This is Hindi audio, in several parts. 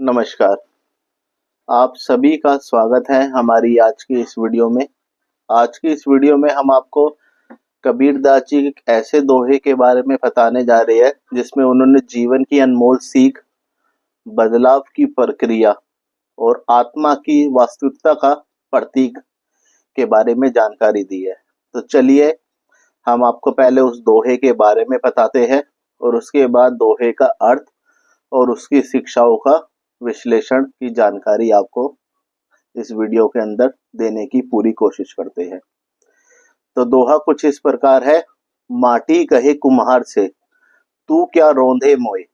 नमस्कार। आप सभी का स्वागत है हमारी आज की इस वीडियो में। आज की इस वीडियो में हम आपको कबीरदास जी के ऐसे दोहे के बारे में बताने जा रहे हैं जिसमें उन्होंने जीवन की अनमोल सीख, बदलाव की प्रक्रिया और आत्मा की वास्तविकता का प्रतीक के बारे में जानकारी दी है। तो चलिए हम आपको पहले उस दोहे के बारे में बताते हैं और उसके बाद दोहे का अर्थ और उसकी शिक्षाओं का विश्लेषण की जानकारी आपको इस वीडियो के अंदर देने की पूरी कोशिश करते हैं। तो दोहा कुछ इस प्रकार है। माटी कहे कुम्हार से, तू क्या रौंदे मोए,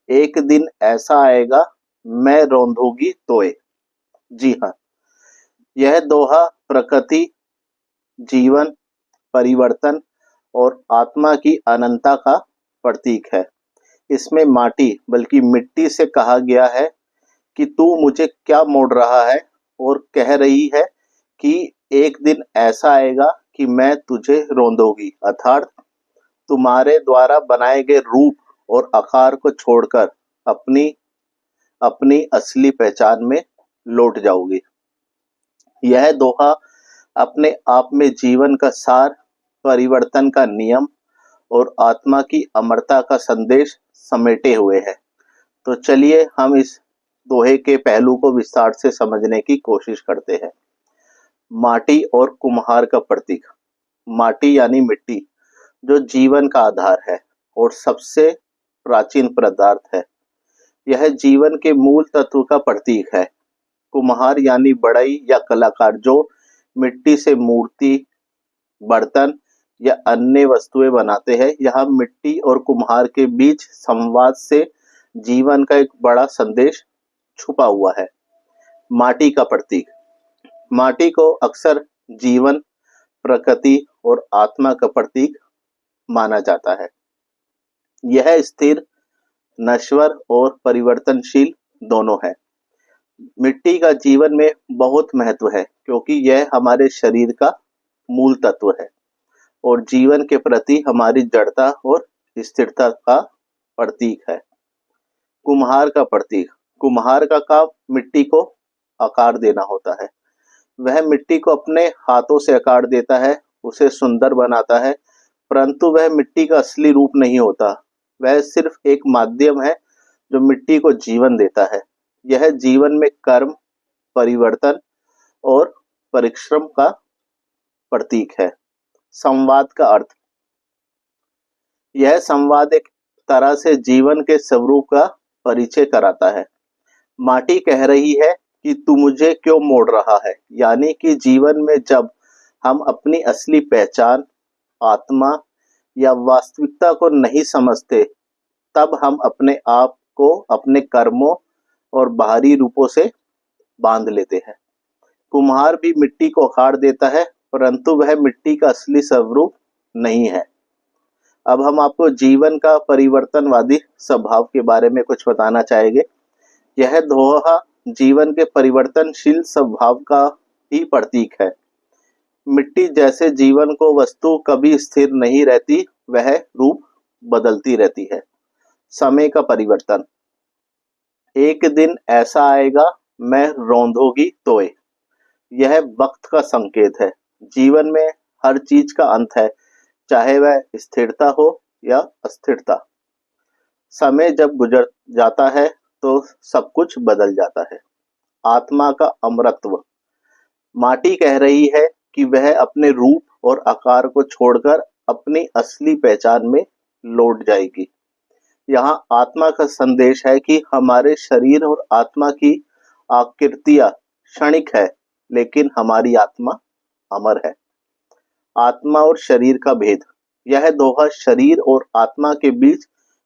एक दिन ऐसा आएगा मैं रौंदूंगी तोए। जी हाँ, यह दोहा प्रकृति, जीवन, परिवर्तन और आत्मा की अनंतता का प्रतीक है। इसमें माटी बल्कि मिट्टी से कहा गया है कि तू मुझे क्या मोड़ रहा है, और कह रही है कि एक दिन ऐसा आएगा कि मैं तुझे रौंदूंगी, अर्थात तुम्हारे द्वारा बनाए गए रूप और आकार को छोड़कर अपनी अपनी असली पहचान में लौट जाओगी। यह दोहा अपने आप में जीवन का सार, परिवर्तन का नियम और आत्मा की अमरता का संदेश समेटे हुए है। तो चलिए हम इस दोहे के पहलू को विस्तार से समझने की कोशिश करते हैं। माटी और कुम्हार का प्रतीक। माटी यानी मिट्टी, जो जीवन का आधार है और सबसे प्राचीन पदार्थ है। यह जीवन के मूल तत्व का प्रतीक है। कुम्हार यानी बढ़ई या कलाकार, जो मिट्टी से मूर्ति, बर्तन या अन्य वस्तुएं बनाते हैं। यहाँ मिट्टी और कुम्हार के बीच संवाद से जीवन का एक बड़ा संदेश छुपा हुआ है। माटी का प्रतीक। माटी को अक्सर जीवन, प्रकृति और आत्मा का प्रतीक माना जाता है। यह स्थिर, नश्वर और परिवर्तनशील दोनों है। मिट्टी का जीवन में बहुत महत्व है क्योंकि यह हमारे शरीर का मूल तत्व है और जीवन के प्रति हमारी जड़ता और स्थिरता का प्रतीक है। कुम्हार का प्रतीक। कुम्हार का काम मिट्टी को आकार देना होता है। वह मिट्टी को अपने हाथों से आकार देता है, उसे सुंदर बनाता है, परंतु वह मिट्टी का असली रूप नहीं होता। वह सिर्फ एक माध्यम है जो मिट्टी को जीवन देता है। यह जीवन में कर्म, परिवर्तन और परिश्रम का प्रतीक है। संवाद का अर्थ। यह संवाद एक तरह से जीवन के स्वरूप का परिचय कराता है। माटी कह रही है कि तू मुझे क्यों मोड़ रहा है, यानी कि जीवन में जब हम अपनी असली पहचान, आत्मा या वास्तविकता को नहीं समझते, तब हम अपने आप को अपने कर्मों और बाहरी रूपों से बांध लेते हैं। कुम्हार भी मिट्टी को आकार देता है, परंतु वह मिट्टी का असली स्वरूप नहीं है। अब हम आपको जीवन का परिवर्तनवादी स्वभाव के बारे में कुछ बताना चाहेंगे। यह दोहा जीवन के परिवर्तनशील स्वभाव का ही प्रतीक है। मिट्टी जैसे जीवन को वस्तु कभी स्थिर नहीं रहती, वह रूप बदलती रहती है। समय का परिवर्तन। एक दिन ऐसा आएगा मैं रौंदूंगी तोए। यह वक्त का संकेत है। जीवन में हर चीज का अंत है, चाहे वह स्थिरता हो या अस्थिरता। समय जब गुजर जाता है तो सब कुछ बदल जाता है। आत्मा का अमरत्व। माटी कह रही है कि वह अपने रूप और आकार को छोड़कर अपनी असली पहचान में लौट जाएगी। यहाँ आत्मा का संदेश है कि हमारे शरीर और आत्मा की आकृतियां क्षणिक है, लेकिन हमारी आत्मा अमर है। आत्मा और शरीर का भेद। यह दोहा शरीर और आत्मा के बीच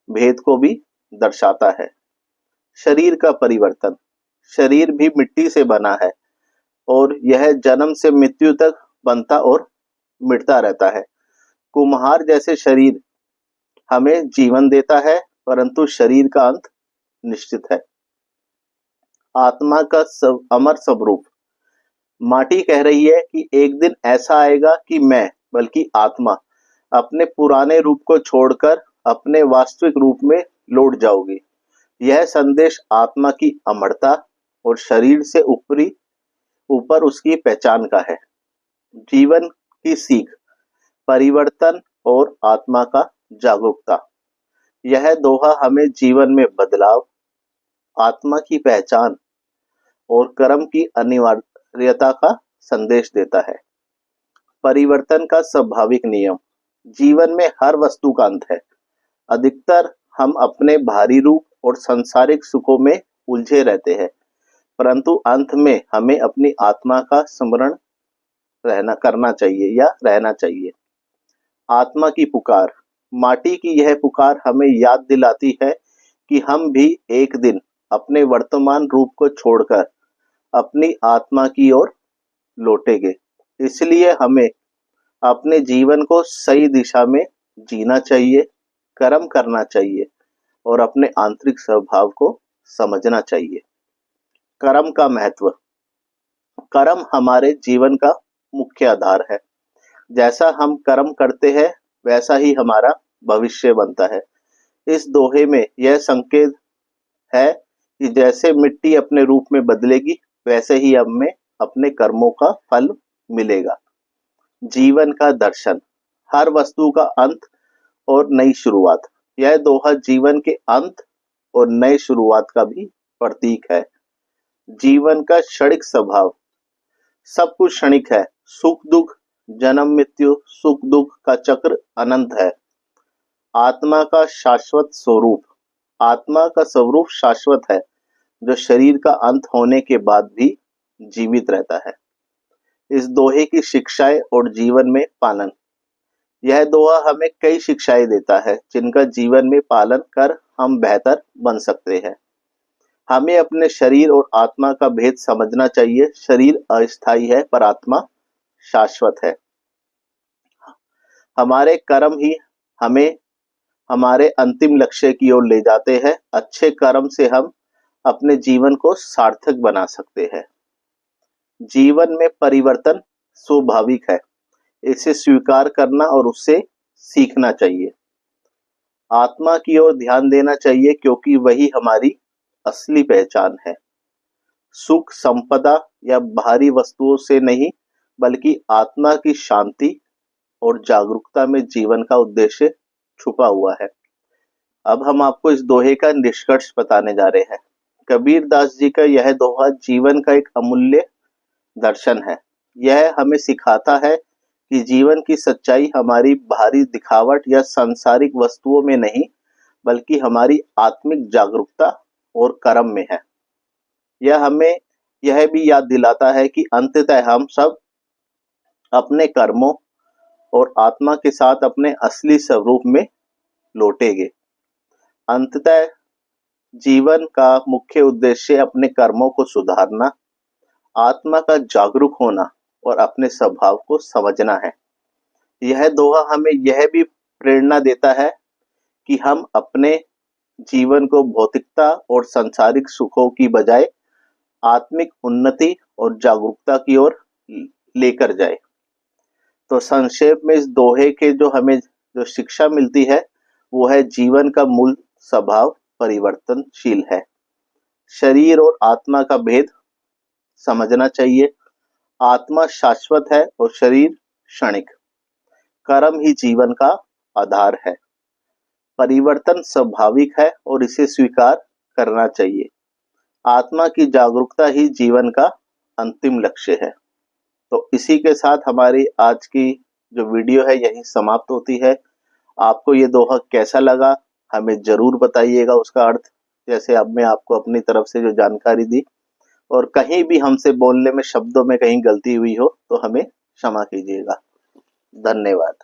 भेद को भी दर्शाता है। शरीर का परिवर्तन। शरीर भी मिट्टी से बना है और यह जन्म से मृत्यु तक बनता और मिटता रहता है। कुम्हार जैसे शरीर हमें जीवन देता है, परंतु शरीर का अंत निश्चित है। आत्मा का अमर स्वरूप। माटी कह रही है कि एक दिन ऐसा आएगा कि मैं, बल्कि आत्मा, अपने पुराने रूप को छोड़कर अपने वास्तविक रूप में लौट जाओगी। यह संदेश आत्मा की अमरता और शरीर से ऊपर उसकी पहचान का है। जीवन की सीख, परिवर्तन और आत्मा का जागरूकता। यह दोहा हमें जीवन में बदलाव, आत्मा की पहचान और कर्म की अनिवार्यता का संदेश देता है। परिवर्तन का स्वाभाविक नियम, जीवन में हर वस्तु का अंत है। अधिकतर हम अपने बाहरी रूप और सांसारिक सुखों में उलझे रहते हैं, परंतु अंत में हमें अपनी आत्मा का स्मरण करना चाहिए या रहना चाहिए। आत्मा की पुकार, माटी की यह पुकार हमें याद दिलाती है कि हम भी एक दिन अपने वर्तमान रूप को छोड़कर अपनी आत्मा की ओर लौटेंगे। इसलिए हमें अपने जीवन को सही दिशा में जीना चाहिए, कर्म करना चाहिए और अपने आंतरिक स्वभाव को समझना चाहिए। कर्म का महत्व, कर्म हमारे जीवन का मुख्य आधार है। जैसा हम कर्म करते हैं वैसा ही हमारा भविष्य बनता है। इस दोहे में यह संकेत है कि जैसे मिट्टी अपने रूप में बदलेगी वैसे ही हमें अपने कर्मों का फल मिलेगा। जीवन का दर्शन, हर वस्तु का अंत और नई शुरुआत। यह दोहा जीवन के अंत और नई शुरुआत का भी प्रतीक है। जीवन का क्षणिक स्वभाव, सब कुछ क्षणिक है। सुख दुख, जन्म मृत्यु, सुख दुख का चक्र अनंत है। आत्मा का शाश्वत स्वरूप, आत्मा का स्वरूप शाश्वत है, जो शरीर का अंत होने के बाद भी जीवित रहता है। इस दोहे की शिक्षाएं और जीवन में पालन, यह दोहा हमें कई शिक्षाएं देता है जिनका जीवन में पालन कर हम बेहतर बन सकते हैं। हमें अपने शरीर और आत्मा का भेद समझना चाहिए। शरीर अस्थायी है पर आत्मा शाश्वत है। हमारे कर्म ही हमें हमारे अंतिम लक्ष्य की ओर ले जाते हैं। अच्छे कर्म से हम अपने जीवन को सार्थक बना सकते हैं। जीवन में परिवर्तन स्वाभाविक है, इसे स्वीकार करना और उससे सीखना चाहिए। आत्मा की ओर ध्यान देना चाहिए क्योंकि वही हमारी असली पहचान है। सुख संपदा या बाहरी वस्तुओं से नहीं बल्कि आत्मा की शांति और जागरूकता में जीवन का उद्देश्य छुपा हुआ है। अब हम आपको इस दोहे का निष्कर्ष बताने जा रहे हैं। कबीर दास जी का यह दोहा जीवन का एक अमूल्य दर्शन है। यह हमें सिखाता है कि जीवन की सच्चाई हमारी बाहरी दिखावट या सांसारिक वस्तुओं में नहीं बल्कि हमारी आत्मिक जागरूकता और कर्म में है। यह हमें यह भी याद दिलाता है कि अंततः हम सब अपने कर्मों और आत्मा के साथ अपने असली स्वरूप में लौटेंगे। अंततः जीवन का मुख्य उद्देश्य अपने कर्मों को सुधारना, आत्मा का जागरूक होना और अपने स्वभाव को समझना है। यह दोहा हमें यह भी प्रेरणा देता है कि हम अपने जीवन को भौतिकता और सांसारिक सुखों की बजाय आत्मिक उन्नति और जागरूकता की ओर लेकर जाए। तो संक्षेप में इस दोहे के जो हमें जो शिक्षा मिलती है वो है जीवन का मूल स्वभाव परिवर्तनशील है। शरीर और आत्मा का भेद समझना चाहिए। आत्मा शाश्वत है और शरीर क्षणिक। कर्म ही जीवन का आधार है। परिवर्तन स्वाभाविक है और इसे स्वीकार करना चाहिए। आत्मा की जागरूकता ही जीवन का अंतिम लक्ष्य है। तो इसी के साथ हमारी आज की जो वीडियो है यही समाप्त होती है। आपको ये दोहा कैसा लगा हमें जरूर बताइएगा उसका अर्थ, जैसे अब मैं आपको अपनी तरफ से जो जानकारी दी, और कहीं भी हमसे बोलने में शब्दों में कहीं गलती हुई हो तो हमें क्षमा कीजिएगा। धन्यवाद।